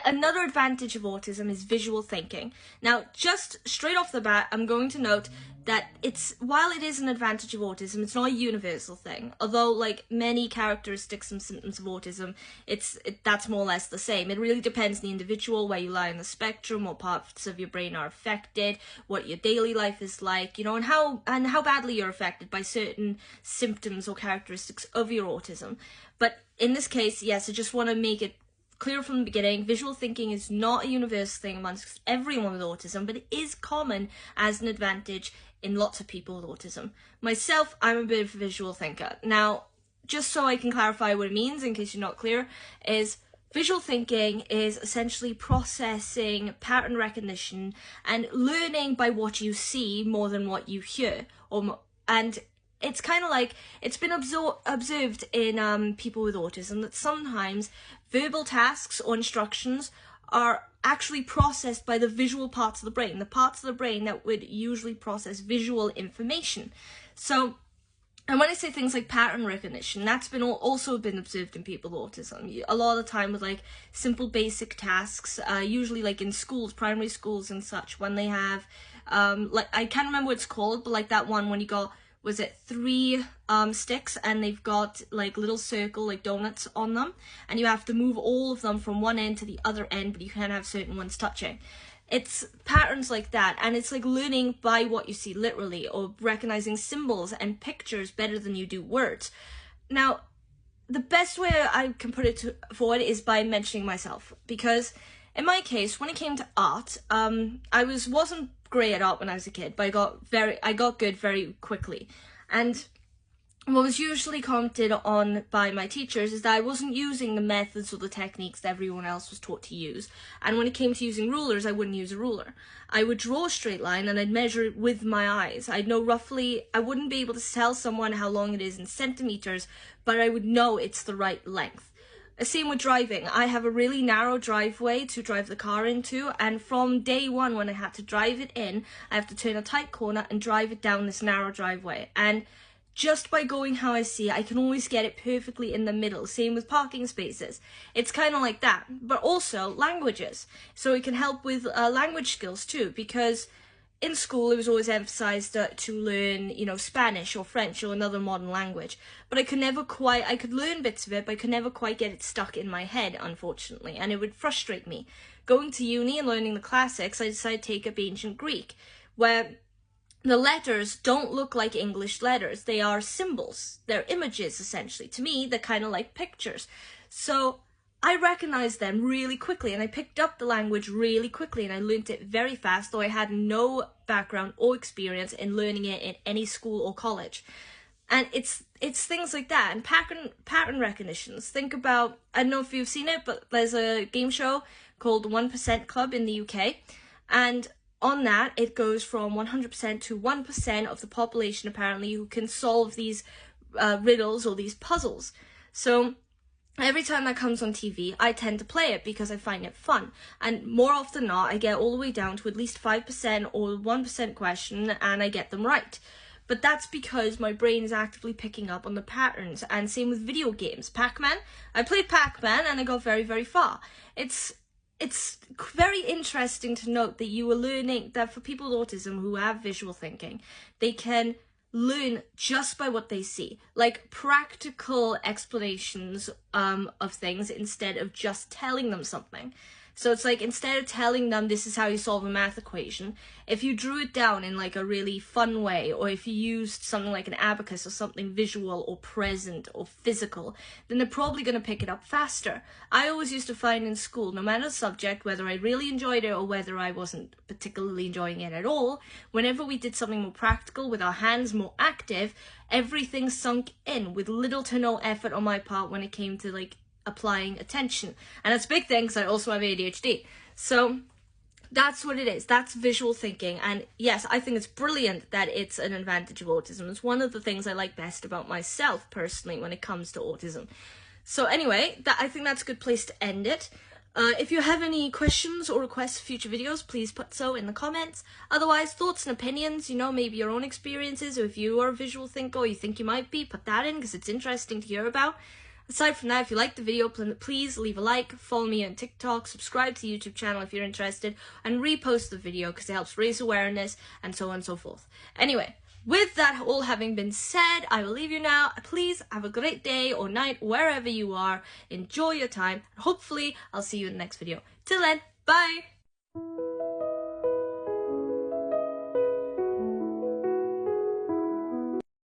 another advantage of autism is visual thinking. Now, just straight off the bat, I'm going to note that while it is an advantage of autism, it's not a universal thing. Although, like, many characteristics and symptoms of autism, that's more or less the same. It really depends on the individual, where you lie on the spectrum, what parts of your brain are affected, what your daily life is like, you know, and how badly you're affected by certain symptoms or characteristics of your autism. But in this case, yes, I just want to make it clear from the beginning, visual thinking is not a universal thing amongst everyone with autism, but it is common as an advantage in lots of people with autism. Myself, I'm a bit of a visual thinker. Now, just so I can clarify what it means, in case you're not clear, is visual thinking is essentially processing pattern recognition and learning by what you see more than what you hear. And it's kind of like, it's been observed in people with autism that sometimes verbal tasks or instructions are actually processed by the visual parts of the brain, the parts of the brain that would usually process visual information. So, and when I say things like pattern recognition, that's also been observed in people with autism. A lot of the time with like simple basic tasks, usually like in schools, primary schools and such, when they have, like, I can't remember what it's called, but like that one when you got, was it 3 sticks and they've got like little circle like donuts on them, and you have to move all of them from one end to the other end, but you can't have certain ones touching. It's patterns like that, and it's like learning by what you see literally, or recognizing symbols and pictures better than you do words. Now, the best way I can put it forward is by mentioning myself, because in my case, when it came to art, I wasn't great at art when I was a kid, but I got good very quickly. And what was usually commented on by my teachers is that I wasn't using the methods or the techniques that everyone else was taught to use. And when it came to using rulers, I wouldn't use a ruler. I would draw a straight line and I'd measure it with my eyes. I'd know roughly, I wouldn't be able to tell someone how long it is in centimeters, but I would know it's the right length. Same with driving. I have a really narrow driveway to drive the car into, and from day one when I had to drive it in, I have to turn a tight corner and drive it down this narrow driveway. And just by going how I see, I can always get it perfectly in the middle. Same with parking spaces. It's kind of like that. But also languages. So it can help with language skills too, because in school, it was always emphasized to learn, you know, Spanish or French or another modern language. But I could learn bits of it, but I could never quite get it stuck in my head, unfortunately. And it would frustrate me. Going to uni and learning the classics, I decided to take up ancient Greek, where the letters don't look like English letters. They are symbols. They're images, essentially. To me, they're kind of like pictures. So I recognized them really quickly, and I picked up the language really quickly, and I learnt it very fast, though I had no background or experience in learning it in any school or college. And it's things like that, and pattern recognitions. Think about, I don't know if you've seen it, but there's a game show called 1% Club in the UK, and on that, it goes from 100% to 1% of the population, apparently, who can solve these riddles or these puzzles. So every time that comes on TV, I tend to play it because I find it fun. And more often than not, I get all the way down to at least 5% or 1% question, and I get them right. But that's because my brain is actively picking up on the patterns. And same with video games. Pac-Man, I played Pac-Man and I got very, very far. It's very interesting to note that you are learning that for people with autism who have visual thinking, they can learn just by what they see, like practical explanations of things instead of just telling them something. So it's like, instead of telling them this is how you solve a math equation, if you drew it down in like a really fun way, or if you used something like an abacus or something visual or present or physical, then they're probably going to pick it up faster. I always used to find in school, no matter the subject, whether I really enjoyed it or whether I wasn't particularly enjoying it at all, whenever we did something more practical with our hands, more active, everything sunk in with little to no effort on my part when it came to like applying attention. And that's a big thing because I also have ADHD. So that's what it is. That's visual thinking. And yes, I think it's brilliant that it's an advantage of autism. It's one of the things I like best about myself personally when it comes to autism. So anyway, I think that's a good place to end it. If you have any questions or requests for future videos, please put so in the comments. Otherwise, thoughts and opinions, you know, maybe your own experiences, or if you are a visual thinker or you think you might be, put that in because it's interesting to hear about. Aside from that, if you like the video, please leave a like, follow me on TikTok, subscribe to the YouTube channel if you're interested, and repost the video because it helps raise awareness, and so on and so forth. Anyway, with that all having been said, I will leave you now. Please have a great day or night wherever you are. Enjoy your time. Hopefully, I'll see you in the next video. Till then, bye!